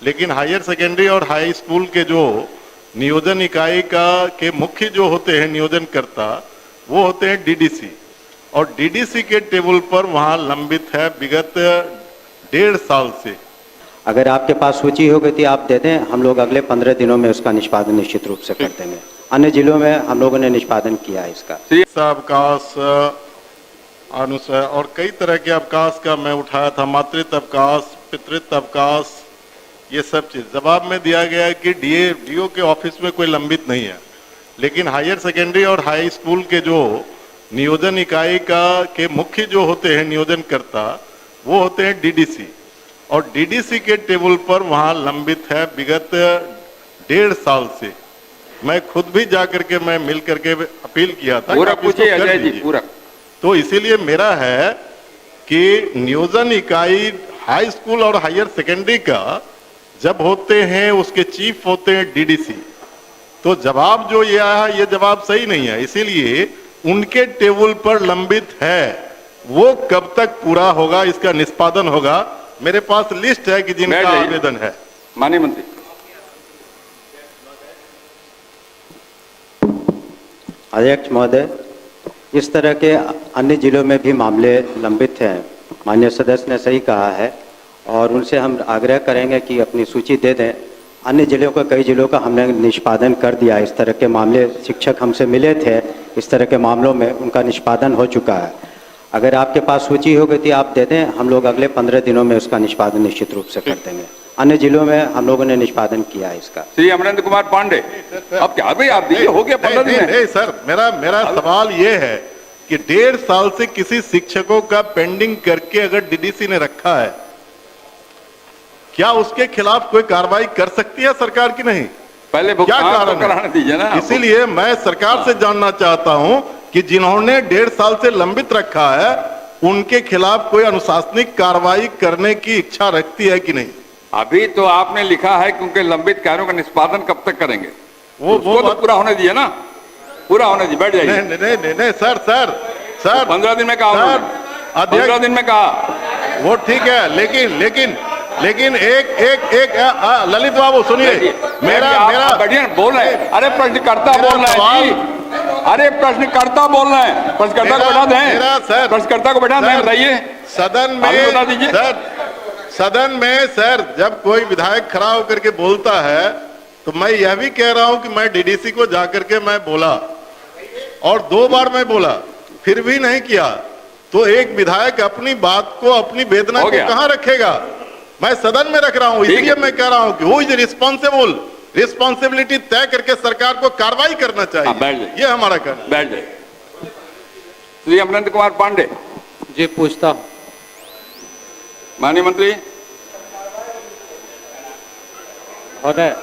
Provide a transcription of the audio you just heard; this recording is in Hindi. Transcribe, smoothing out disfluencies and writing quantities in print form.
लेकिन हायर सेकेंडरी और हाई स्कूल के जो नियोजन इकाई के मुख्य जो होते हैं नियोजनकर्ता, वो होते हैं डीडीसी, और डीडीसी के टेबल पर वहां लंबित है विगत 1.5 साल से। अगर आपके पास सूची हो गई तो आप दे दें, हम लोग अगले 15 दिनों में उसका निष्पादन निश्चित रूप से कर देंगे। अन्य जिलों में हम लोगों ने निष्पादन किया है इसका। अवकाश अनुसार और कई तरह के अवकाश का मैं उठाया था, मातृत्व अवकाश, पितृत्व अवकाश, ये सब चीज जवाब में दिया गया है कि डीओ के ऑफिस में कोई लंबित नहीं है, लेकिन हायर सेकेंडरी और हाई स्कूल के जो नियोजन इकाई के मुख्य जो होते हैं नियोजनकर्ता, वो होते हैं डीडीसी, और डीडीसी के टेबल पर वहां लंबित है विगत 1.5 साल से। मैं खुद भी जाकर के मैं मिल करके अपील किया था। पूरा पूछिए अजय जी, पूरा। तो इसीलिए मेरा है कि नियोजन इकाई हाई स्कूल और हायर सेकेंडरी का जब होते हैं, उसके चीफ होते हैं डीडीसी, तो जवाब जो ये आया ये जवाब सही नहीं है। इसीलिए उनके टेबल पर लंबित है, वो कब तक पूरा होगा, इसका निष्पादन होगा। मेरे पास लिस्ट है कि जिनका आवेदन है। माननीय मंत्री। अध्यक्ष महोदय, इस तरह के अन्य जिलों में भी मामले लंबित हैं। माननीय सदस्य ने सही कहा है और उनसे हम आग्रह करेंगे कि अपनी सूची दे दें। अन्य जिलों का, कई जिलों का हमने निष्पादन कर दिया। इस तरह के मामले शिक्षक हमसे मिले थे, इस तरह के मामलों में उनका निष्पादन हो चुका है। अगर आपके पास सूची हो गई तो आप दे दें, हम लोग अगले 15 दिनों में उसका निष्पादन निश्चित रूप से कर देंगे। अन्य जिलों में हम लोगों ने निष्पादन किया है इसका। श्री अमरेंद्र कुमार पांडे, अब क्या भाई आप दीजिए, हो गया 15 दिन। नहीं सर, मेरा सवाल ये है कि 1.5 साल से किसी शिक्षकों का पेंडिंग करके अगर डीडीसी ने रखा है, क्या उसके खिलाफ कोई कार्रवाई कर सकती है सरकार की? नहीं। पहले क्या कारण कराने दीजिए ना। इसीलिए मैं सरकार से जानना चाहता हूं कि जिन्होंने 1.5 साल से लंबित रखा है, उनके खिलाफ कोई अनुशासनिक कार्रवाई करने की इच्छा रखती है कि नहीं? अभी तो आपने लिखा है क्योंकि लंबित कार्यों का निष्पादन कब तक करेंगे, वो तो पूरा होने दिए ना, पूरा होने दिए। बैठ जाइए। नहीं सर 15 दिन में कहा, 15 दिन में कहा, वो ठीक है, लेकिन एक ललित बाबू सुनिए, मेरा बढ़िया बोल रहे हैं। अरे प्रश्नकर्ता बोल रहे हैं, अरे प्रश्नकर्ता बोल रहे हैं, प्रश्नकर्ता को बैठा दें, प्रश्नकर्ता को बैठा दें। बताइए सदन में, बता दीजिए। सदन में सर जब कोई विधायक खड़ा होकर के बोलता है, तो मैं यह भी कह रहा हूं कि मैं डीडीसी को जाकर के मैं बोला, और 2 बार मैं बोला, फिर भी नहीं किया, तो एक विधायक अपनी बात को, अपनी वेदना को कहां रखेगा? मैं सदन में रख रहा हूं, इसलिए मैं कह रहा हूं कि हु इज रिस्पॉन्सिबल, रिस्पॉन्सिबिलिटी तय करके सरकार को कार्रवाई करना चाहिए। ये हमारा कहना। बैठ जाए। श्री अमरेंद्र कुमार पांडे जी, पूछता हूं। माननीय मंत्री महोदय,